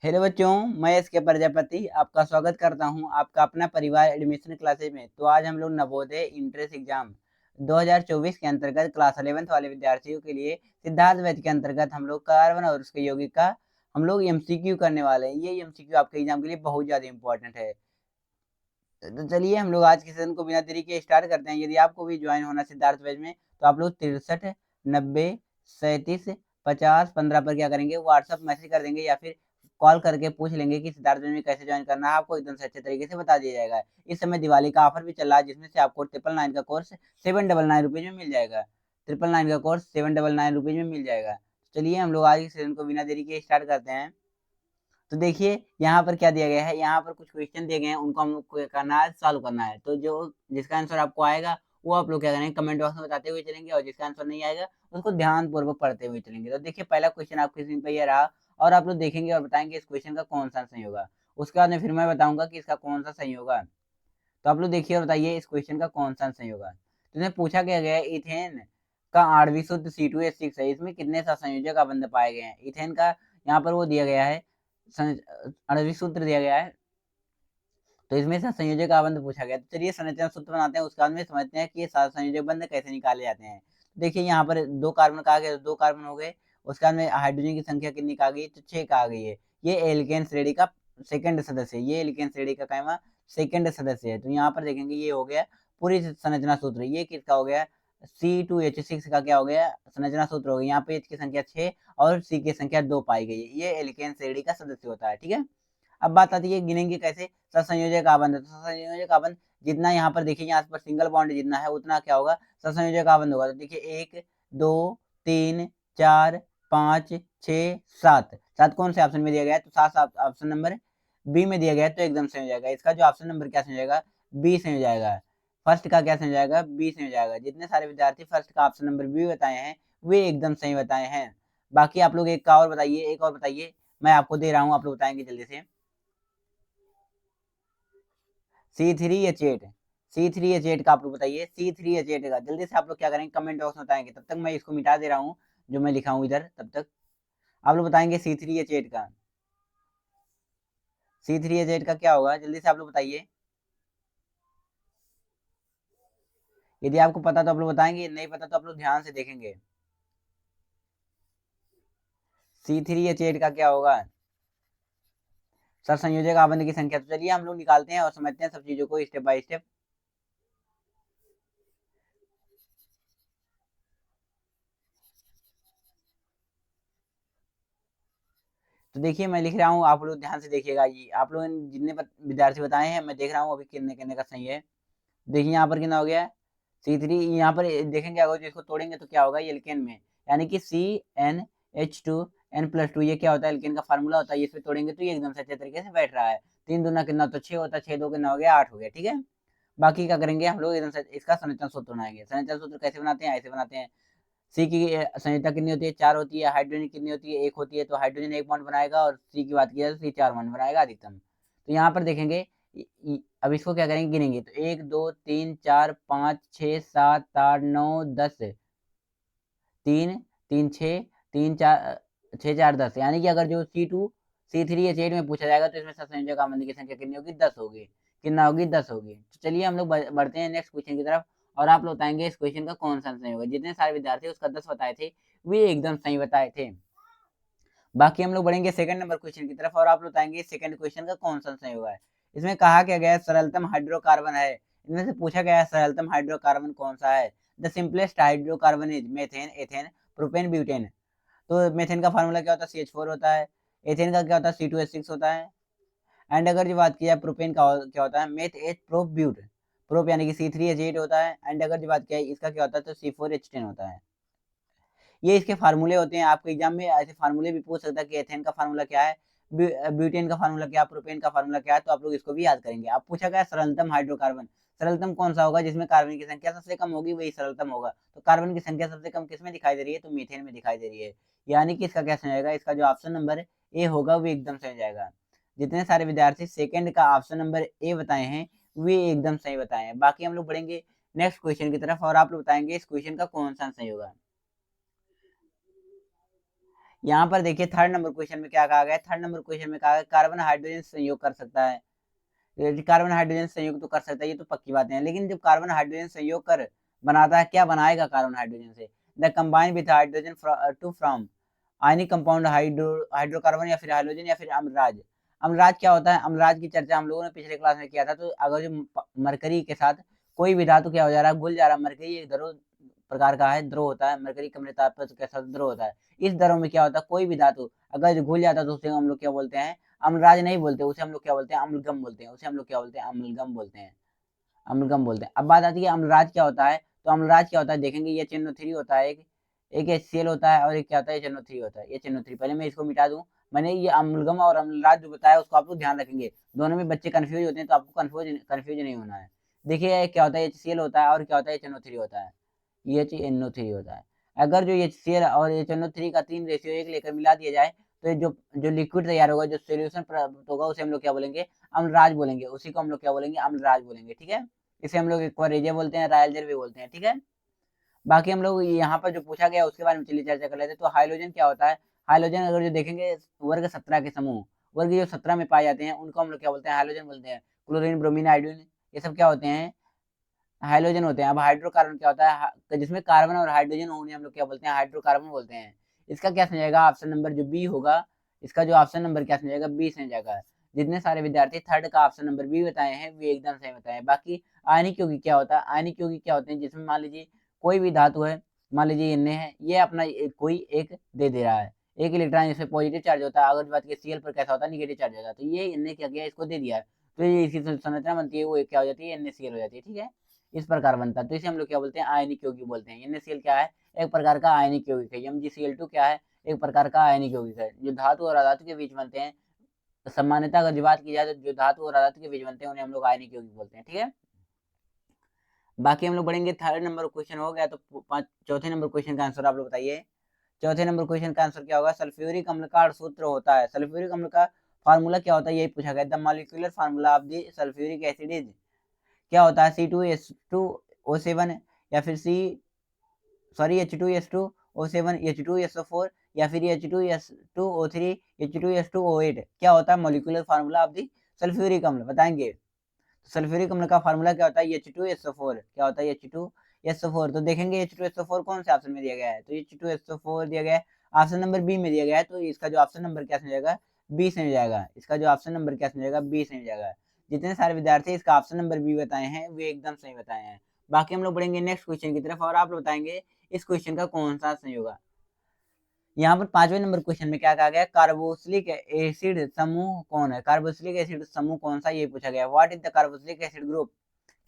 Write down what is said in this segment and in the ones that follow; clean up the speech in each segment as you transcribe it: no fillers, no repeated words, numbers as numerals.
Hello बच्चों, मैं SK Prajapati आपका स्वागत करता हूं आपका अपना परिवार एडमिशन क्लासेज में। तो आज हम लोग नवोदय इंट्रेंस एग्जाम 2024 के अंतर्गत क्लास 11th वाले विद्यार्थियों के लिए सिद्धार्थ वैद्य के अंतर्गत हम लोग कार्बन और उसके यौगिक का हम लोग एमसीक्यू करने वाले हैं। ये एमसीक्यू आपके एग्जाम के लिए बहुत ज्यादा इंपॉर्टेंट है। तो चलिए हम लोग आज के सेशन को बिना देरी के स्टार्ट करते हैं। यदि आपको भी ज्वाइन होना सिद्धार्थ वैद्य में तो आप लोग 63 90 37 50 15 पर क्या करेंगे, व्हाट्सअप मैसेज कर देंगे या फिर कॉल करके पूछ लेंगे कि सिद्धार्थ में कैसे ज्वाइन करना है। आपको एकदम से अच्छे तरीके से बता दिया जाएगा। इस समय दिवाली का ऑफर भी चल रहा है जिसमें से आपको 999 का कोर्स 799 रुपीज में मिल जाएगा। 999 का कोर्स 799 रुपीज में मिल जाएगा। चलिए हम लोग आज के सेशन को बिना देरी के स्टार्ट करते हैं। तो देखिए यहाँ पर क्या दिया गया है, यहाँ पर कुछ क्वेश्चन दिए गए हैं, उनको हम लोग को करना है, सॉल्व करना है। तो जो जिसका आंसर आपको आएगा वो आप लोग क्या करेंगे, कमेंट बॉक्स में बताते हुए चलेंगे, और जिसका आंसर नहीं आएगा उसको ध्यान पूर्वक पढ़ते हुए चलेंगे। तो देखिए पहला क्वेश्चन आपकी स्क्रीन पर ये रहा, और आप लोग देखेंगे और बताएंगे इस क्वेश्चन का कौन सा सही होगा। उसके बाद में फिर मैं बताऊंगा कि इसका कौन सा सही होगा। तो आप लोग देखिए और बताइए इस क्वेश्चन का कौन सा सही होगा। तो इसमें पूछा क्या गया है, इथेन का आणविक सूत्र C2H6 है, इसमें कितने सहसंयोजक आबंध पाए गए हैं। इथेन का यहाँ पर वो दिया गया है, आणविक सूत्र दिया गया है, तो इसमें से संयोजक आबंध पूछा गया। तो चलिए संरचना सूत्र बनाते हैं, उसके बाद में समझते हैं कि ये संयोजक बंध कैसे निकाले जाते हैं। देखिए यहाँ पर 2 कार्बन कहा गया, 2 कार्बन हो गए। उसके बाद में हाइड्रोजन की संख्या कितनी कहा गई, तो 6 कहा गई है। ये एल्केन श्रेणी का सेकंड सदस्य है, ये एल्केन श्रेणी का कहवा सेकंड सदस्य है। तो यहाँ पर देखेंगे ये हो गया पूरी संरचना सूत्र। ये किसका हो गया, C2H6 का क्या हो गया, संरचना सूत्र हो गया। यहाँ पे H की संख्या 6 और C की संख्या 2 पाई गई है। ये एल्केन श्रेणी का सदस्य होता है, ठीक है। अब बात आती है गिनेंगे कैसे, ससंयोजक आबंध। तो ससंयोजक आबंध जितना यहाँ पर देखिए, यहाँ पर सिंगल बॉन्ड जितना है उतना क्या होगा, ससंयोजक आबंध होगा। तो देखिए 1 2 3 4 5 6 7, सात कौन से ऑप्शन में दिया गया है, तो सात ऑप्शन नंबर बी में दिया गया है। तो एकदम सही हो जाएगा। इसका जो ऑप्शन नंबर क्या सही हो जाएगा, बी सही हो जाएगा। फर्स्ट का क्या सही हो जाएगा, बी सही हो जाएगा। जितने सारे विद्यार्थी फर्स्ट का ऑप्शन नंबर बी बताए हैं वे एकदम सही बताए हैं। बाकी आप लोग एक का और बताइए, एक और बताइए, मैं आपको दे रहा हूँ, आप लोग बताएंगे जल्दी से। C3H8, C3H8 का आप लोग बताइए, C3H8 का जल्दी से आप लोग क्या करेंगे, कमेंट बॉक्स में बताएंगे। तब तक मैं इसको मिटा दे रहा हूँ जो मैं लिखा हूँ इधर। तब तक आप लोग बताएंगे C3H8 का, C3H8 का क्या होगा, जल्दी से आप लोग बताइए। यदि आपको पता तो आप लोग बताएंगे, नहीं पता तो आप लोग ध्यान से देखेंगे। C3H8 का क्या होगा, सर संयोजक आबंध की संख्या। तो चलिए हम लोग निकालते हैं और समझते हैं सब चीजों को स्टेप बाय स्टेप। तो देखिए मैं लिख रहा हूँ, आप लोग ध्यान से देखिएगा। ये आप लोग जितने विद्यार्थी बताए हैं मैं देख रहा हूँ अभी कितने कितने का सही है। देखिए यहाँ पर कितना हो गया, C3। यहाँ पर देखेंगे अगर इसको तोड़ेंगे तो क्या होगा, ये एल्केन में, यानी कि CnH2n+2, ये क्या होता है, एल्केन का फार्मूला होता है। इस पे तोड़ेंगे तो ये एकदम से अच्छे तरीके से बैठ रहा है। 3 दूना कितना, तो 6 होता है, 6 दो कितना हो गया, 8 हो गया, ठीक है। बाकी क्या करेंगे हम लोग, एकदम से इसका संरचना सूत्र बनाएंगे। संरचना सूत्र कैसे बनाते हैं, ऐसे बनाते हैं। सी की संयोजकता कितनी होती है, 4 होती है। हाइड्रोजन कितनी होती है, 1 होती है। तो हाइड्रोजन 1 बॉन्ड बनाएगा, और सी की बात की जाए तो सी 4 बॉन्ड बनाएगा अधिकतम। तो यहाँ पर देखेंगे, अब इसको क्या करेंगे, गिनेंगे। तो 1 2 3 4 5 6 7 8 9 10, 3 3 6, 3 4 6 4 10, यानी कि अगर जो C3H8 में पूछा जाएगा तो इसमें सहसंयोजक आबंध की संख्या कितनी होगी, 10 होगी। कितना होगी, 10 होगी। तो चलिए हम लोग बढ़ते हैं नेक्स्ट क्वेश्चन की तरफ, और आप लोग बताएंगे इस क्वेश्चन का कौन सा सही होगा। जितने सारे विद्यार्थी उसका 10 बताए थे वे एकदम सही बताए थे। बाकी हम लोग बढ़ेंगे सेकंड नंबर क्वेश्चन की तरफ, और आप लोग बताएंगे सेकंड क्वेश्चन का कौन सा सही होगा। इसमें कहा क्या गया है, सरलतम हाइड्रोकार्बन है। इनमें से पूछा गया है सरलतम हाइड्रोकार्बन कौन सा है। The simplest hydrocarbon is methane, ethane, propane, butane. तो मेथेन का फार्मूला क्या होता है, CH4 होता है। एथेन का क्या होता है, C2H6 होता है। एंड अगर जो बात की जाए प्रोपेन का क्या होता है, meth eth prop but, prop यानी कि C3H8 होता है। एंड अगर जो बात की जाए इसका क्या होता है, तो C4H10 होता है। ये इसके फार्मूले होते हैं। आपके एग्जाम में ऐसे फार्मूले भी पूछ सकता है कि एथेन का फार्मूला क्या है, ब्यूटेन का फार्मूला क्या, प्रोपेन का फार्मूला क्या है। तो आप लोग इसको भी याद करेंगे। अब पूछा गया सरलतम हाइड्रोकार्बन, सरलतम कौन सा होगा, जिसमें कार्बन की संख्या सबसे कम होगी वही सरलतम होगा। तो कार्बन की संख्या सबसे कम किसमें दिखाई दे रही है, तो मीथेन में दिखाई दे रही है। यानी कि इसका क्या सही जाएगा, इसका जो ऑप्शन नंबर ए होगा वो एकदम सही जाएगा। जितने सारे विद्यार्थी सेकंड का ऑप्शन नंबर ए बताए हैं वे एकदम सही बताए हैं। बाकी हम लोग बढ़ेंगे नेक्स्ट क्वेश्चन की तरफ, और आप लोग बताएंगे इस क्वेश्चन का कौन सा सही होगा। यहाँ पर देखिए थर्ड नंबर क्वेश्चन में क्या कहा गया है, थर्ड नंबर क्वेश्चन में कहा गया कार्बन हाइड्रोजन संयोग कर सकता है। कार्बन हाइड्रोजन संयोग तो कर सकता है, ये तो पक्की बातें हैं, लेकिन जब कार्बन हाइड्रोजन संयोग कर बनाता है, क्या बनाएगा कार्बन हाइड्रोजन से, the combine with hydrogen to from ionic compound hydrocarbon या फिर हाइड्रोजन या फिर अम्लराज। अम्लराज क्या होता है, अम्लराज की चर्चा हम लोगों ने पिछले क्लास में किया था। तो अगर जो मरकरी के साथ कोई भी धातु क्या हो जा रहा है, घुल जा रहा है, मरकरी एक द्रव प्रकार का है, द्रव होता है, मरकरी कम तापमान के साथ द्रव होता है। इस द्रव में क्या होता है, कोई भी धातु अगर जो घुल जाता है तो उसे हम लोग क्या बोलते हैं, अम्लराज नहीं बोलते, उसे हम लोग क्या बोलते हैं, अम्लगम बोलते हैं, उसे हम लोग क्या बोलते हैं, अम्लगम बोलते हैं, अम्लगम बोलते हैं। अब बात आती है अम्लराज क्या होता है, तो अम्लराज क्या होता है देखेंगे, ये चिन्ह होता है, एक एक HCl होता है और एक क्या होता है, चिन्ह होता है, ये चिन्ह। पहले मैं इसको मिटा दूं, मैंने ये अम्लगम और अम्लराज जो बताया उसको आप लोग ध्यान रखेंगे, दोनों में बच्चे कंफ्यूज होते हैं, तो आपको कंफ्यूज नहीं होना है। देखिए क्या होता है, HCl होता है और क्या होता है, चिन्ह होता है, ये NO3 होता है। अगर जो HCl और NO3 का 3 रेशियो 1 लेकर मिला दिया जाए, तो जो जो लिक्विड तैयार होगा, जो सोल्यूशन प्राप्त होगा, उसे हम लोग क्या बोलेंगे, अम्लराज बोलेंगे, उसी को हम लोग क्या बोलेंगे, अम्लराज बोलेंगे, ठीक है। इसे हम लोग एक्वारेजिया बोलते हैं, रायलजर भी बोलते हैं, ठीक है। बाकी हम लोग यहाँ पर जो पूछा गया उसके बारे में चलिए चर्चा कर लेते हैं। तो हाइड्रोजन क्या होता है, हाइड्रोजन अगर जो देखेंगे वर्ग 17 के समूह, वर्ग जो 17 में पाए जाते हैं, उनको हम लोग क्या बोलते हैं, हाइड्रोजन बोलते हैं। क्लोरीन, ब्रोमीन, आयोडीन, ये सब क्या होते हैं, हाइड्रोजन होते हैं। अब हाइड्रोकार्बन क्या होता है, जिसमें कार्बन और हाइड्रोजन होने हम लोग क्या बोलते हैं, हाइड्रोकार्बन बोलते हैं। इसका क्या समझेगा, ऑप्शन नंबर जो बी होगा, इसका जो ऑप्शन नंबर क्या समझेगा, बी समझेगा। जितने सारे विद्यार्थी थर्ड का ऑप्शन नंबर बी बताए हैं, वे एकदम सही बताए हैं। बाकी आयनिक यौगिक क्या होता है, आयनिक यौगिक क्या होते हैं, जिसमें मान लीजिए कोई भी धातु है, मान लीजिए ये है, ये अपना कोई एक दे रहा है, एक इलेक्ट्रॉन इसमें पॉजिटिव चार्ज होता है, अगर बात की Cl पर कैसा होता है, निगेटिव चार्ज होता है, तो ये इनने क्या किया, इसको दे दिया है, तो ये इसकी संरचना बनती है, वो क्या हो जाती है, NaCl हो जाती है, ठीक है। इस प्रकार बनता है, तो इसे हम लोग क्या बोलते हैं, आयनिक यौगिक बोलते हैं। NaCl क्या है, एक प्रकार का आयनिक यौगिक है। MgCl2 क्या है, एक प्रकार का आयनिक यौगिक है, जो धातु और अधातु के बीच बनते हैं। सामान्यतः अगर बात की जाए तो जो धातु और अधातु के बीच बनते हैं, उन्हें हम लोग आयनिक यौगिक बोलते हैं, ठीक है। बाकी हम लोग बढ़ेंगे, थर्ड नंबर क्वेश्चन हो गया, तो चौथे नंबर क्वेश्चन का आंसर आप लोग बताइए। चौथे नंबर क्वेश्चन का आंसर क्या होगा, सल्फ्यूरिक अम्ल का सूत्र होता है, सल्फ्यूरिक अम्ल का फार्मूला क्या होता है, यही पूछा गया। The molecular formula of the sulphuric acid is, क्या होता है, C2H2O7 या फिर H2S2O7 H2SO4 या फिर H2S2O3 H2S2O8, क्या होता है molecular formula of the sulphuric अम्ल, बताएंगे। सल्फ्यूरिक अम्ल का फार्मूला क्या होता है, H2SO4, क्या होता है, H2SO4। तो देखेंगे H2SO4 कौन से ऑप्शन में दिया गया है, तो H2SO4 दिया गया है, ऑप्शन नंबर बी में दिया गया है, तो इसका जो ऑप्शन नंबर क्या समझेगा, बी से जाएगा, इसका जो ऑप्शन नंबर क्या समझेगा, बी से जाएगा। जितने सारे विद्यार्थी इसका ऑप्शन नंबर बी बताए हैं, वे एकदम सही बताए हैं। बाकी हम लोग बढ़ेंगे नेक्स्ट क्वेश्चन की तरफ, और आप लोग बताएंगे इस क्वेश्चन का कौन सा सही होगा। यहाँ पर पांचवें नंबर क्वेश्चन में क्या कहा गया, कार्बोक्सिलिक एसिड समूह कौन है, कार्बोक्सिलिक एसिड समूह कौन सा, ये पूछा गया। What is the carboxylic acid group,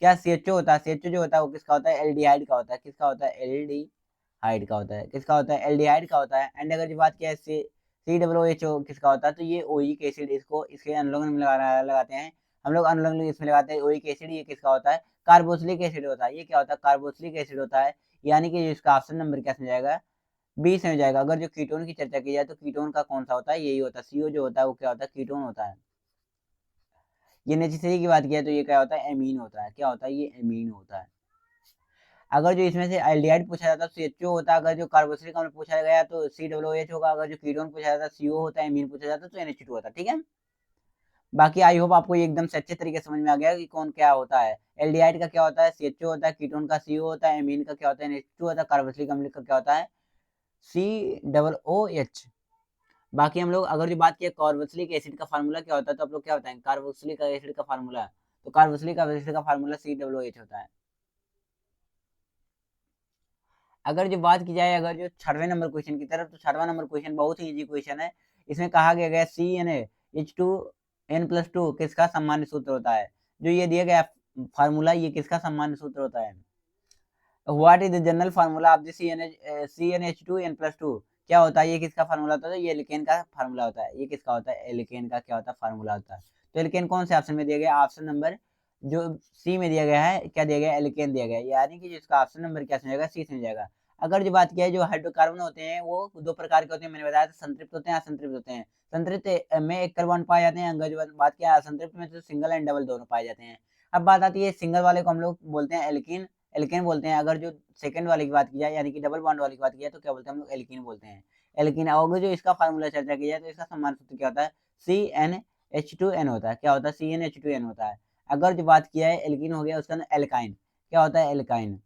क्या CHO होता है, CHO जो होता है वो किसका होता है, एल्डिहाइड का होता है, किसका होता है, एल्डिहाइड का होता है, किसका होता है, एल्डिहाइड का होता है। एंड अगर जो बात किया है COOH किसका होता है, तो ये ओइक एसिड, इसको इसके अनुलोम में लगाते हैं हम लोग, अनुलोम इसमें लगाते हैं ओइक एसिड, ये किसका होता है, कार्बोक्सिलिक एसिड होता है, ये क्या होता है, कार्बोक्सिलिक एसिड होता है। यानी कि इसका ऑप्शन नंबर क्या समझ जाएगा, बी से हो जाएगा। अगर जो कीटोन की चर्चा की जाए तो कीटोन का कौन सा होता है, यही होता है, CO जो होता है वो क्या होता है, कीटोन होता है। ये नेचेसरी की बात किया तो ये क्या होता है, एमीन होता है, क्या होता है, ये एमीन होता है। अगर जो इसमें से एल्डिहाइड पूछा जाता है तो CHO होता है, अगर जो कार्बोक्सिलिक अम्ल पूछा गया तो COOH होगा, अगर जो कीटोन पूछा जाता है CO होता है, एमीन पूछा जाता है तो NH2 होता है, ठीक है। बाकी आई होप आपको ये एकदम से अच्छे तरीके से समझ में आ गया कि कौन क्या होता है। एल्डिहाइड का क्या होता है, CHO होता है, कीटोन का CO होता है, एमीन का क्या होता है, NH2 होता है, कार्बोक्सिलिक अम्ल का क्या होता है, COOH। बाकी हम लोग अगर जो बात किया कार्बोक्सिलिक एसिड का फार्मूला क्या होता है, तो आप लोग क्या बताएंगे, कार्बोक्सिलिक एसिड का फार्मूला, तो कार्बोक्सिलिक एसिड का फार्मूला COOH होता है। अगर जो बात की जाए, अगर जो छठवें नंबर क्वेश्चन की तरफ, तो छठवां नंबर क्वेश्चन बहुत ही इजी क्वेश्चन है। इसमें कहा गया CnH2n+2 किसका सामान्य सूत्र होता है, जो ये दिया गया फार्मूला, ये किसका सामान्य सूत्र होता है। What is the general formula of the CnH2n+2, क्या होता है, ये किसका फार्मूला होता है, ये एल्केन का फार्मूला होता है, ये किसका होता है, एल्केन का क्या होता है, फार्मूला होता है। तो एल्केन कौन से ऑप्शन में दिया गया, ऑप्शन नंबर जो सी में दिया गया है, क्या दिया गया, एल्केन दिया गया है, यानी कि जिसका ऑप्शन नंबर क्या समझेगा, सी समझेगा। अगर जो बात किया है, जो हाइड्रोकार्बन होते हैं वो दो प्रकार के होते हैं, मैंने बताया था, संतृप्त होते हैं, असंतृप्त होते हैं। संतृप्त में एक कार्बन पाए जाते हैं, अगर जो बात किया असंतृप्त में, तो सिंगल एंड डबल दोनों पाए जाते हैं। अब बात आती है सिंगल वाले को हम लोग बोलते हैं एल्केन बोलते हैं। अगर जो सेकंड वाले की बात की जाए, यानी कि डबल बॉन्ड वाली की बात की जाए, तो क्या बोलते हैं हम लोग, एल्कीन बोलते हैं। एल्कीन। अगर जो इसका फार्मूला चर्चा किया जाए तो इसका सम्मान सूत्र क्या होता है, CnH2n होता है। क्या होता है, CnH2n होता है। अगर जो बात किया है एल्कीन हो गया, उसका ना एल्काइन, क्या होता है, एल्काइन।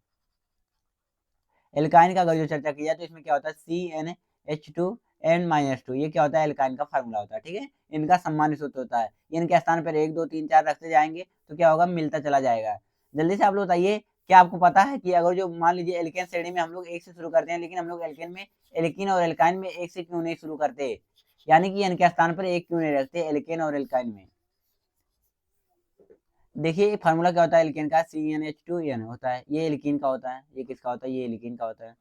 एल्काइन का अगर जो चर्चा की जाए तो इसमें क्या होता है, CnH2n-2, ये क्या होता है, एल्काइन का फार्मूला होता है, ठीक है। इनका सम्मान सूत्र होता है। इनके स्थान पर 1 2 3 4 रखते जाएंगे तो क्या होगा, मिलता चला जाएगा। जल्दी से आप लोग बताइए, क्या आपको पता है कि अगर जो मान लीजिए एल्केन श्रेणी में हम लोग 1 से शुरू करते हैं, लेकिन हम लोग एल्केन में, एल्कीन और एल्काइन में 1 से क्यों नहीं शुरू करते, यानी कि इनके स्थान पर 1 क्यों नहीं रखते एल्केन और एल्काइन में। देखिए फार्मूला क्या होता है एल्केन का, CnH2n होता है, ये एल्कीन का होता है। ये किसका होता है, ये एल्कीन का होता है।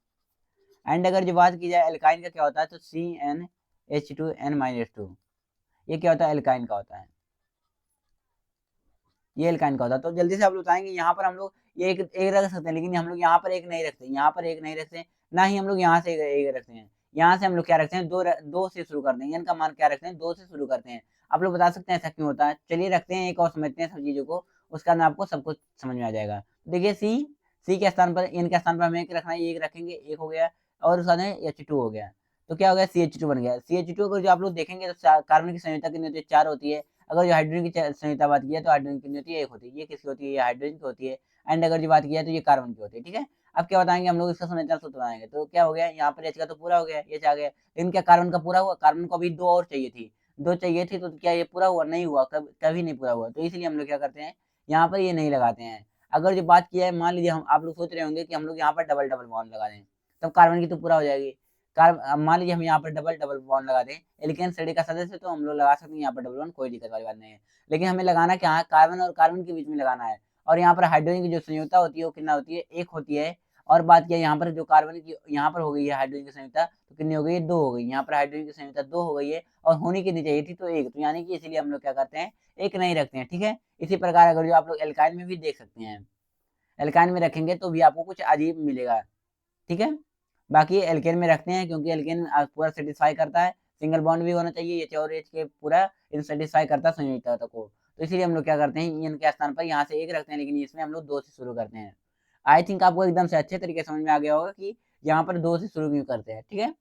एंड अगर जो बात की जाए एल्काइन का क्या होता है, तो CnH2n-2, ये क्या होता है, एल्काइन का होता है। ये एल्काइन का होता है। तो जल्दी से आप लोग बताएंगे, यहाँ पर हम लोग ये एक रख सकते हैं, लेकिन हम लोग यहाँ पर एक नहीं रखते, यहाँ पर एक नहीं रखते, ना ही हम लोग यहाँ से एक रखते हैं। यहाँ से हम लोग क्या रखते हैं, दो से शुरू करते हैं, इनका मान क्या रखते हैं, 2 से शुरू करते हैं। आप लोग बता सकते हैं ऐसा क्यों होता है, चलिए रखते हैं एक और समझते हैं सब चीजों को, उसका ना आपको सब कुछ समझ में आ जाएगा। देखिए सी के स्थान पर, इनके स्थान पर हमें एक रखना है, एक रखेंगे, एक हो गया, और उसका H2 हो गया, तो क्या हो गया, CH2 बन गया। CH2 को जो आप लोग देखेंगे तो कार्बन की संयोजकता कितनी होती है, 4 होती है। अगर जो हाइड्रोजन की संयोजकता बात की है तो हाइड्रोजन की होती है, 1 होती है। ये किसकी होती है, ये हाइड्रोजन की होती है। एंड अगर जो बात की है तो ये कार्बन की होती है, ठीक है। अब क्या बताएंगे हम लोग, इसका संयोजकता सूत्र बताएंगे, तो क्या हो गया, यहाँ पर H का तो पूरा हो गया, H आ गया, लेकिन क्या कार्बन का पूरा हुआ, कार्बन को अभी 2 और चाहिए थी, 2 चाहिए थी, तो क्या ये पूरा हुआ, नहीं हुआ, कभी नहीं पूरा हुआ, तो इसलिए हम लोग क्या करते हैं, यहाँ पर ये नहीं लगाते हैं। अगर जो बात किया है, मान लीजिए हम, आप लोग सोच रहे होंगे कि हम लोग यहाँ पर डबल डबल बॉन्ड लगा दें, तब कार्बन की तो पूरा हो जाएगी। मान लीजिए हम यहाँ पर डबल डबल बॉन्ड लगा दें, एल्केन श्रेणी का सदस्य, तो हम लोग लगा सकते हैं यहाँ पर डबल बॉन्ड, कोई दिक्कत वाली बात नहीं है। लेकिन हमें लगाना क्या है, कार्बन और कार्बन के बीच में लगाना है। और यहाँ पर हाइड्रोजन की जो संयोजकता होती है वो कितना होती है, 1 होती है। और बात किया यहाँ पर जो कार्बन की यहाँ पर हो गई है हाइड्रोजन की संयोजकता, तो कितनी हो गई है, 2 हो गई। यहाँ पर हाइड्रोजन की संयोजकता 2 हो गई है, और होनी कितनी चाहिए थी, तो 1, तो यानी कि इसीलिए हम लोग क्या करते हैं, एक नहीं रखते हैं, ठीक है। इसी प्रकार अगर जो आप लोग एल्काइन में भी देख सकते हैं, एल्काइन में रखेंगे तो भी आपको कुछ अजीब मिलेगा, ठीक है। बाकी एल्केन में रखते हैं क्योंकि एल्केन पूरा सेटिस्फाई करता है, सिंगल बॉन्ड भी होना चाहिए, एच और एच के पूरा इन सेटिस्फाई करता है संयोजकता को, तो इसीलिए हम लोग क्या करते हैं, इनके स्थान पर यहाँ से एक रखते हैं, लेकिन इसमें हम लोग 2 से शुरू करते हैं। आई थिंक आपको एकदम से अच्छे तरीके समझ में आ गया होगा कि यहाँ पर 2 से शुरू क्यों करते हैं, ठीक है।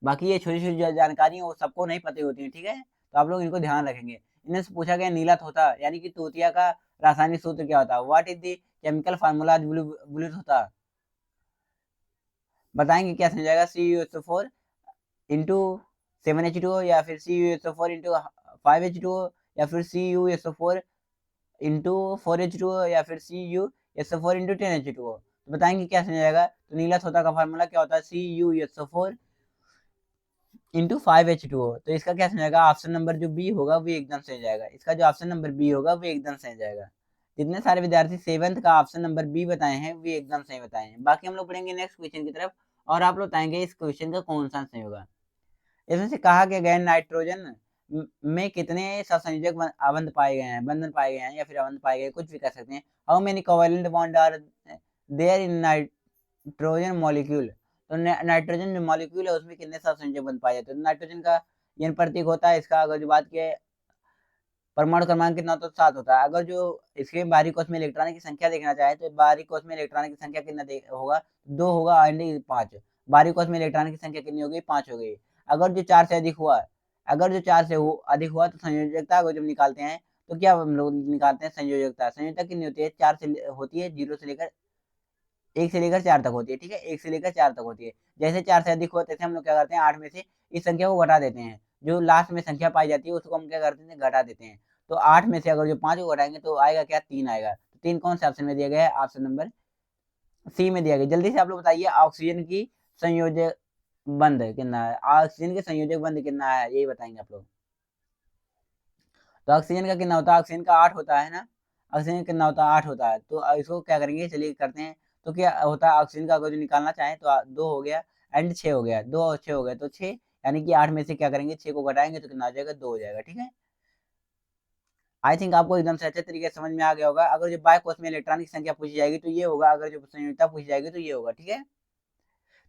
बाकी ये छोटी छोटी जानकारी है वो सबको नहीं पता होती है, ठीक है, तो आप लोग इनको ध्यान रखेंगे। इन्हें से पूछा गया नीला तोता यानी कि तोतिया का रासायनिक सूत्र क्या होता है, what is the chemical formula blue तोता, बताएंगे क्या समझ जाएगा, CuSO4 इंटू 7H2O, या फिर CuSO4 इंटू 5H2O, या फिर CuSO4 इंटू 4H2O, या फिर CuSO4 इंटू 10H2O, तो बताएंगे क्या समझ जाएगा। तो नीला तोता का फार्मूला क्या होता है, CuSO4 इंटू 5H2O, तो इसका क्या समझ जाएगा, ऑप्शन नंबर जो बी होगा वो एकदम सही जाएगा, इसका जो ऑप्शन नंबर बी होगा वो एकदम सही जाएगा। जितने सारे विद्यार्थी 7th का ऑप्शन नंबर बी बताए हैं वो एकदम सही बताए हैं। बाकी हम लोग पढ़ेंगे नेक्स्ट क्वेश्चन की तरफ, और आप लोग बताएंगे इस क्वेश्चन का कौन सा सही होगा। इसमें से कहा गया गया नाइट्रोजन में कितने सहसंयोजक अबंध पाए गए हैं, बंधन पाए गए हैं, या फिर अबंध पाए गए, कुछ भी कर सकते हैं। How many covalent bond are there in nitrogen molecule, तो नाइट्रोजन जो मॉलिक्यूल है उसमें कितने सहसंयोजक बंध पाए जाते हैं। तो नाइट्रोजन का यन प्रतीक होता है, इसका अगर जो बात की परमाणु क्रमांक कितना होता है, 7 होता है। अगर जो इसके बाहरी कोश में इलेक्ट्रॉन की संख्या देखना चाहे तो बाहरी कोश में इलेक्ट्रॉन की संख्या कितना होगा, 2 होगा, एंड 5, बाहरी कोश में इलेक्ट्रॉन की संख्या कितनी होगी, 5 हो गई। अगर जो 4 से अधिक हुआ, अगर जो 4 से अधिक हुआ तो संयोजकता अगर जब निकालते हैं तो क्या हम लोग निकालते हैं, संयोजकता, संयोजकता कितनी होती है, 4 से होती है, 0 से लेकर 1 से लेकर 4 तक होती है, ठीक है, 1 से लेकर 4 तक होती है। जैसे 4 से अधिक हुआ तैसे हम लोग क्या करते हैं, 8 में से इस संख्या को घटा देते हैं, जो लास्ट में संख्या पाई जाती है उसको हम क्या करते हैं, घटा देते हैं। तो 8 में से अगर जो 5 को घटाएंगे तो आएगा क्या, 3 आएगा। तो 3 कौन से ऑप्शन में दिया गया है, ऑप्शन नंबर सी में दिया गया। जल्दी से आप लोग बताइए ऑक्सीजन की संयोजक बंध कितना है, ऑक्सीजन के संयोजक बंध कितना है, यही बताएंगे आप लोग। तो ऑक्सीजन का कितना होता है, ऑक्सीजन का 8 होता है ना, ऑक्सीजन कितना होता है, 8 होता है। तो इसको क्या करेंगे, चलिए करते हैं। तो क्या होता है, ऑक्सीजन का अगर जो निकालना चाहें तो 2 हो गया, एंड 6 हो गया, 2 और 6 हो गया, तो 6, यानी कि 8 में से क्या करेंगे, 6 को घटाएंगे तो कितना हो जाएगा, 2 हो जाएगा, ठीक है। आई थिंक आपको एकदम से अच्छे तरीके से समझ में आ गया होगा। अगर जो बाय कोष में इलेक्ट्रॉन की संख्या पूछी जाएगी तो ये होगा, अगर जो संयोजकता पूछी जाएगी तो ये होगा, ठीक है।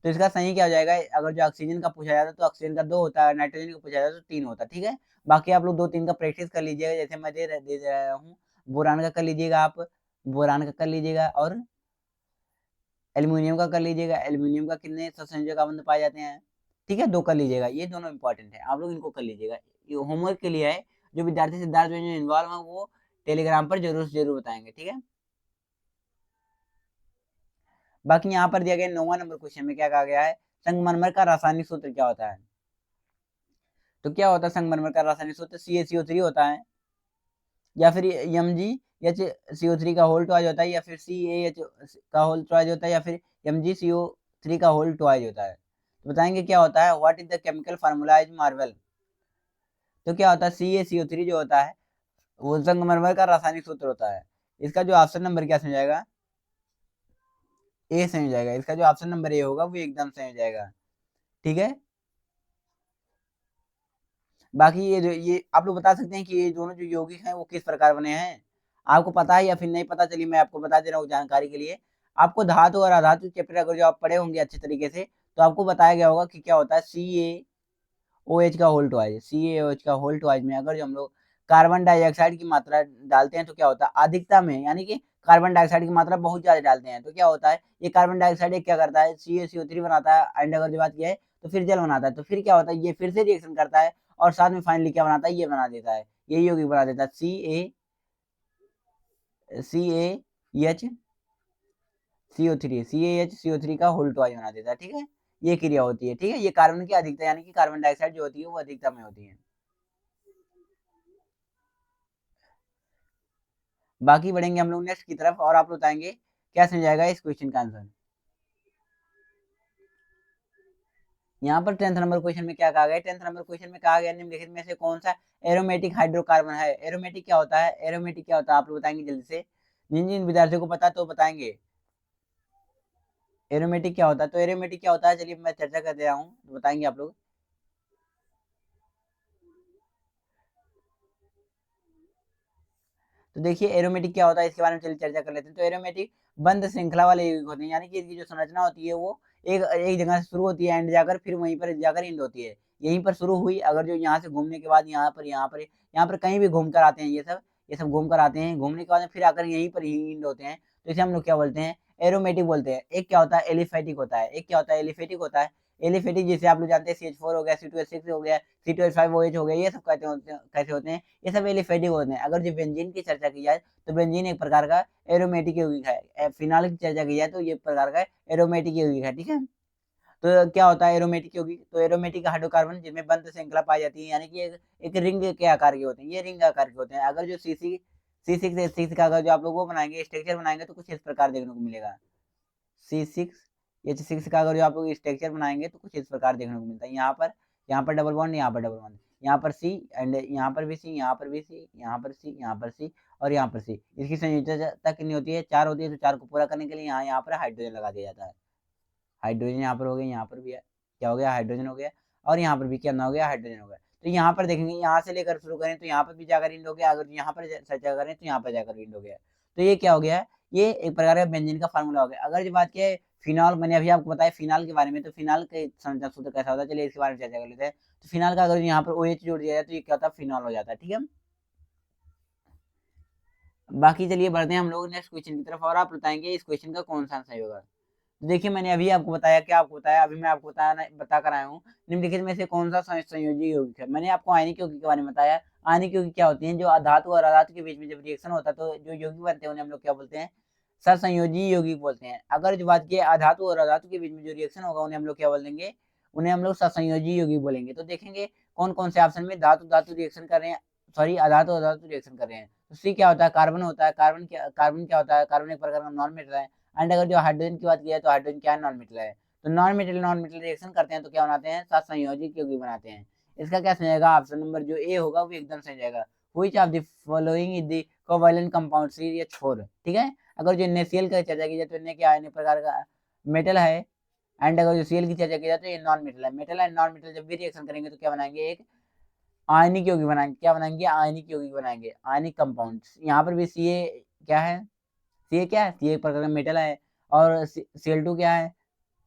तो इसका सही क्या हो जाएगा, अगर जो ऑक्सीजन का पूछा जाता है तो ऑक्सीजन का 2 होता है, नाइट्रोजन का पूछा जाता है तो 3 होता है, ठीक है। बाकी आप लोग 2 3 का प्रैक्टिस कर लीजिएगा, जैसे मैं दे रहा हूँ। बोरान का कर लीजिएगा आप, बोरान का कर लीजिएगा, और एल्यूमिनियम का कर लीजिएगा, एल्यूमिनियम का कितने संयोजक आबंध पाए जाते हैं, ठीक है, 2 कर लीजिएगा, ये दोनों इंपॉर्टेंट है, आप लोग इनको कर लीजिएगा, ये होमवर्क के लिए है, जो विद्यार्थी सिद्धार्थ में इन्वॉल्व है वो टेलीग्राम पर जरूर से जरूर बताएंगे, ठीक है। बाकी यहाँ पर दिया गया 9वां नंबर क्वेश्चन में क्या कहा गया है, संगमरमर का रासायनिक सूत्र क्या होता है। तो क्या होता है संगमरमर का रासायनिक सूत्र, CaCO3 होता है, या फिर MgHCO3 का होल ट्वाइज होता है, या फिर CaH का होल ट्वाइज होता है, या फिर MgCO3 का होल ट्वाइज होता है। तो बताएंगे क्या होता है, what is the chemical formula is marble. तो क्या होता है, CaCO3 जो होता है वो संगमरमर का रासायनिक सूत्र होता है। इसका जो ऑप्शन नंबर क्या सही हो जाएगा, ए सही हो जाएगा। इसका जो ऑप्शन नंबर ए होगा वो एकदम सही हो जाएगा, ठीक है। बाकी ये आप लोग बता सकते हैं कि ये दोनों जो यौगिक हैं वो किस प्रकार बने हैं, आपको पता है या फिर नहीं पता, चलिए मैं आपको बता दे रहा हूँ जानकारी के लिए। आपको धातु और अधातु चैप्टर अगर जो आप पढ़े होंगे अच्छे तरीके से, तो आपको बताया गया होगा कि क्या होता है CaOH का होल ट्वाइज, CaOH का होल ट्वाइज में अगर जो हम लोग कार्बन डाइऑक्साइड की मात्रा डालते हैं तो क्या होता है, अधिकता में, यानी कि कार्बन डाइऑक्साइड की मात्रा बहुत ज्यादा डालते हैं तो क्या होता है, ये कार्बन डाइऑक्साइड क्या करता है, CaCO3 बनाता है, एंड अगर जो बात किया है तो फिर जल बनाता है, तो फिर क्या होता है, ये फिर से रिएक्शन करता है और साथ में फाइनली क्या बनाता है, ये बना देता है, ये यौगिक बना देता है CaHCO3 का होल ट्वाइज बना देता है, ठीक है। ये क्रिया होती है, ठीक है, ये कार्बन की अधिकता यानी कि कार्बन डाइऑक्साइड जो होती है वो अधिकता में होती है। बाकी बढ़ेंगे हम लोग नेक्स्ट की तरफ और आप बताएंगे क्या समझाएगा इस क्वेश्चन का आंसर। यहाँ पर 10th नंबर क्वेश्चन में क्या कहा गया, 10th नंबर क्वेश्चन में कहा गया निम्नलिखित में से कौन सा एरोमेटिक हाइड्रोकार्बन है। एरोमेटिक क्या होता है, एरोमेटिक क्या होता है आप लोग बताएंगे जल्दी से, जिन जिन विद्यार्थियों को पता तो बताएंगे एरोमेटिक क्या होता है। तो एरोमेटिक क्या होता है, चलिए मैं चर्चा कर दे रहा हूँ, तो बताएंगे आप लोग। तो देखिए एरोमेटिक क्या होता है इसके बारे में चलिए चर्चा कर लेते हैं। तो एरोमेटिक बंद श्रृंखला वाले यौगिक होते हैं, यानी कि इनकी जो संरचना होती है वो एक एक जगह से शुरू होती है एंड जाकर फिर वहीं पर जाकर एंड होती है। यहीं पर शुरू हुई, अगर जो यहाँ से घूमने के बाद यहाँ पर कहीं भी घूम कर आते हैं, ये सब घूम कर आते हैं, घूमने के बाद फिर आकर यहीं पर ही एंड होते हैं, तो इसे हम लोग क्या बोलते हैं, एरोमेटिक बोलते हैं। एक क्या होता है एलिफेटिक होता है, एक क्या होता है एलिफेटिक होता है। एलिफेटिक जैसे आप लोग जानते हैं CH4 हो गया, C2H6 हो गया, C2H5OH हो गया, ये सब कैसे होते हैं, ये सब एलिफेटिक होते हैं। अगर जो बेंजीन की चर्चा की जाए तो बेंजीन एक प्रकार का एरोमेटिक यौगिक है। फिनाल की चर्चा की जाए तो ये प्रकार का एरोमेटिक यौगिक है, ठीक है। तो क्या होता है एरोमेटिक यौगिक, तो एरोमेटिक हाइड्रोकार्बन जिनमें बंद श्रृंखला पाई जाती है, यानी कि एक रिंग के आकार के होते हैं, ये रिंग आकार के होते हैं। अगर जो C6H6 का अगर जो आप लोग वो बनाएंगे, स्ट्रक्चर बनाएंगे तो कुछ इस प्रकार देखने को मिलेगा। C6H6 का अगर जो आप लोग स्ट्रक्चर बनाएंगे तो कुछ इस प्रकार देखने को मिलता है। यहाँ पर डबल बॉन्ड, यहाँ पर डबल बॉन्ड, यहाँ पर C एंड यहाँ पर भी C, यहाँ पर भी C, यहाँ पर C, यहाँ पर C और यहाँ पर C। इसकी संयोजकता कितनी होती है, 4 होती है। तो 4 को पूरा करने के लिए यहाँ पर हाइड्रोजन लगा दिया जाता है। हाइड्रोजन यहाँ पर हो गया, यहाँ पर भी है, क्या हो गया, हाइड्रोजन हो गया, और यहाँ पर भी क्या हो गया, हाइड्रोजन हो गया। तो यहाँ पर देखेंगे, यहाँ से लेकर शुरू करें तो यहाँ पर भी जाकर इंड हो गया, अगर यहाँ पर चर्चा करें तो यहाँ पर जाकर इंड हो गया। तो ये क्या हो गया, ये एक प्रकार का बेंजीन का फार्मूला हो गया। अगर जो बात की फिनॉल, मैंने अभी आपको बताया फिनाल के बारे में, तो फिनाल के संरचना सूत्र कैसा होता है, चलिए इसके बारे में चर्चा कर लेते हैं। तो फिनाल का अगर यहाँ पर OH जोड़ दिया जाए तो ये क्या होता है, फिनॉल हो जाता है, ठीक है। बाकी चलिए बढ़ते हैं हम लोग नेक्स्ट क्वेश्चन की तरफ और आप बताएंगे इस क्वेश्चन का कौन सा आंसर होगा। तो देखिए मैंने अभी आपको बताया, क्या आपको बताया, अभी मैं आपको बता कर आया हूँ, निम्नलिखित में से कौन सा संयोजी यौगिक है। मैंने आपको आयनिक यौगिक के बारे में बताया। आयनिक यौगिक क्या होती हैं, जो अधातु और अधातु के बीच में जब रिएक्शन होता है तो जो यौगिक बनते हैं उन्हें हम लोग क्या बोलते हैं, सहसंयोजी यौगिक बोलते हैं। अगर जो बात की अधातु और अधातु के बीच में जो रिएक्शन होगा उन्हें हम लोग क्या बोलेंगे, उन्हें हम लोग सहसंयोजी यौगिक बोलेंगे। तो देखेंगे कौन कौन से ऑप्शन में धातु धातु रिएक्शन कर रहे हैं, सॉरी अधातु अधातु रिएक्शन कर रहे हैं। तो सी क्या होता है, कार्बन होता है। कार्बन क्या होता है, कार्बन एक प्रकार का नॉन मेटल है। एंड अगर जो हाइड्रोजन की बात की जाए तो हाइड्रोजन क्या है, नॉन मेटल है। तो नॉन मेटल रिएक्शन करते हैं तो क्या बनाते हैं, सात संयोजित यौगिक बनाते हैं। इसका क्या सही जाएगा, ऑप्शन नंबर जो ए होगा वो एकदम सही जाएगा। Which of the following is the covalent compound CH4, ठीक है। अगर जो NaCl का चर्चा की जाए तो क्या है, प्रकार का मेटल है। एंड अगर जो Cl की चर्चा की जाए तो ये नॉन मेटल है। मेटल एंड नॉन मेटल जब भी रिएक्शन करेंगे तो क्या बनाएंगे, एक आयनिक यौगिक बनाएंगे। क्या बनाएंगे, आयनिक यौगिक बनाएंगे, आयनिक कंपाउंड। यहाँ पर भी क्या है, सी एक प्रकार का मेटल है। और Cl2 क्या है,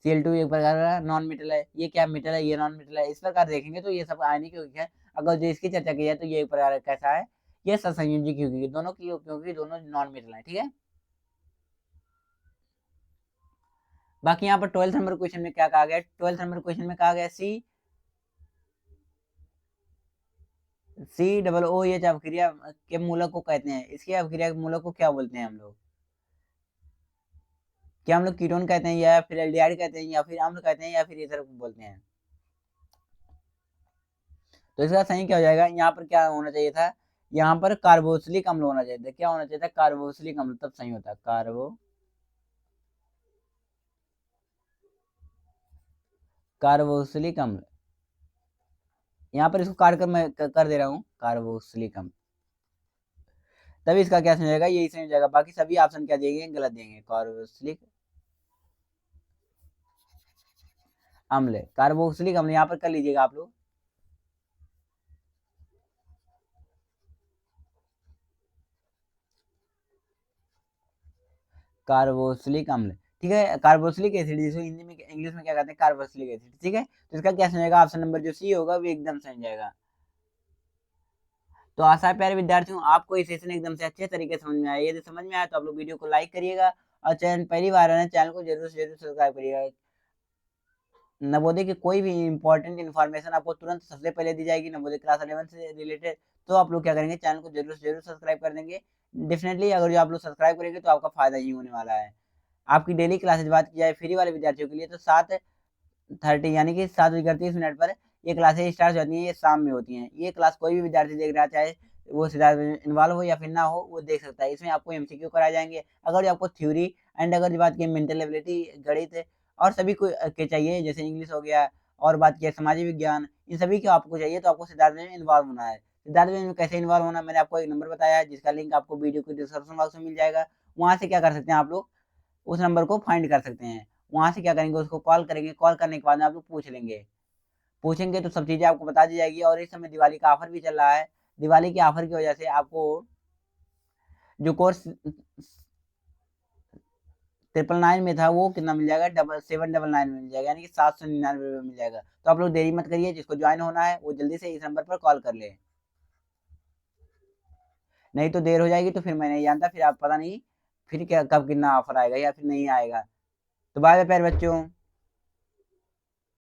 Cl2 एक प्रकार का नॉन मेटल है। ये क्या मेटल है, ये नॉन मेटल है। इस प्रकार देखेंगे तो ये सब आयनिक यौगिक है। अगर जो इसकी चर्चा की जाए तो ये एक प्रकार कैसा है, ये सहसंयोजक यौगिक है, दोनों की क्योंकि दोनों नॉन मेटल है, ठीक है। बाकी यहाँ पर 12th नंबर क्वेश्चन में क्या कहा गया, 12th नंबर क्वेश्चन में कहा गया COOH अपक्रिया के मूलक को कहते हैं, इसकी अपक्रिया के मूलक को क्या बोलते हैं हम लोग? क्या हम लोग कीटोन कहते हैं, या फिर एल्डिहाइड कहते हैं, या फिर अम्ल कहते हैं, या फिर ईथर बोलते हैं? तो इसका सही क्या हो जाएगा, यहाँ पर क्या होना चाहिए था, यहाँ पर कार्बोक्सिलिक अम्ल होना चाहिए था। क्या होना चाहिए था? कार्बोक्सिलिक अम्ल, तब सही होता। कार्बोक्सिलिक अम्ल, यहाँ पर इसको काट कर मैं कर दे रहा हूँ, कार्बोक्सिलिक अम्ल, तभी इसका क्या समझेगा, यही समझ जाएगा। बाकी सभी ऑप्शन क्या देंगे, गलत देंगे। कार्बोक्सिलिक अम्ल, कार्बोक्सिलिक अम्ल यहाँ पर कर लीजिएगा आप लोग, कार्बोक्सिलिक अम्ल। ठीक है, कार्बोक्सिलिक एसिड, जिसको हिंदी में इंग्लिश में क्या कहते हैं, कार्बोक्सिलिक एसिड। ठीक है, तो इसका क्या समझेगा, ऑप्शन नंबर जो सी होगा वो एकदम समझ जाएगा। तो आशा है प्यारे विद्यार्थियों आपको ये सेशन एकदम से अच्छे तरीके से समझ में आया। यदि समझ में आया तो आप लोग वीडियो को लाइक करिएगा, और चैनल पहली बार है चैनल को जरूर से जरूर सब्सक्राइब करिएगा। नवोदय की कोई भी इंपॉर्टेंट इन्फॉर्मेशन आपको तुरंत सबसे पहले दी जाएगी, नवोदय क्लास 11 से रिलेटेड, तो आप लोग क्या करेंगे, चैनल को जरूर से जरूर सब्सक्राइब कर देंगे। डेफिनेटली अगर जो आप लोग सब्सक्राइब करेंगे तो आपका फायदा ही होने वाला है। आपकी डेली क्लासेज बात की जाए फ्री वाले विद्यार्थियों के लिए, तो 7:30 यानी कि 7:38 पर ये क्लासेज स्टार्ट हो जाती हैं, ये शाम में होती हैं। ये क्लास कोई भी विद्यार्थी देख रहा, चाहे वो सीधा इन्वॉल्व हो या फिर ना हो, वो देख सकता है। इसमें आपको एमसीक्यू कराए जाएंगे, अगर जो आपको थ्योरी एंड अगर जो बात की मेंटल एबिलिटी, गणित और सभी को के चाहिए, जैसे इंग्लिश हो गया और बात किया समाजिक विज्ञान, इन सभी के आपको चाहिए, तो आपको सिद्धार्थ में इन्वॉल्व होना है। सिद्धार्थ में कैसे इन्वॉल्व होना, मैंने आपको एक नंबर बताया है, जिसका लिंक आपको वीडियो के डिस्क्रिप्शन बॉक्स में मिल जाएगा। वहां से क्या कर सकते हैं आप लोग, उस नंबर को फाइंड कर सकते हैं। वहां से क्या करेंगे, उसको कॉल करेंगे, कॉल करने के बाद में आप लोग पूछेंगे तो सब चीजें आपको बता दी जाएगी। और इस समय दिवाली का ऑफर भी चल रहा है, दिवाली के ऑफर की वजह से आपको जो कोर्स 999 में था, वो कितना मिल जाएगा, 799 में मिल जाएगा, यानी कि 799 में मिल जाएगा। तो आप लोग देरी मत करिए, जिसको ज्वाइन होना है वो जल्दी से इस नंबर पर कॉल कर ले, नहीं तो देर हो जाएगी, तो फिर मैं नहीं जानता, फिर आप पता नहीं फिर क्या कब कितना ऑफर आएगा या फिर नहीं आएगा। तो बाय बाय प्यारे बच्चों।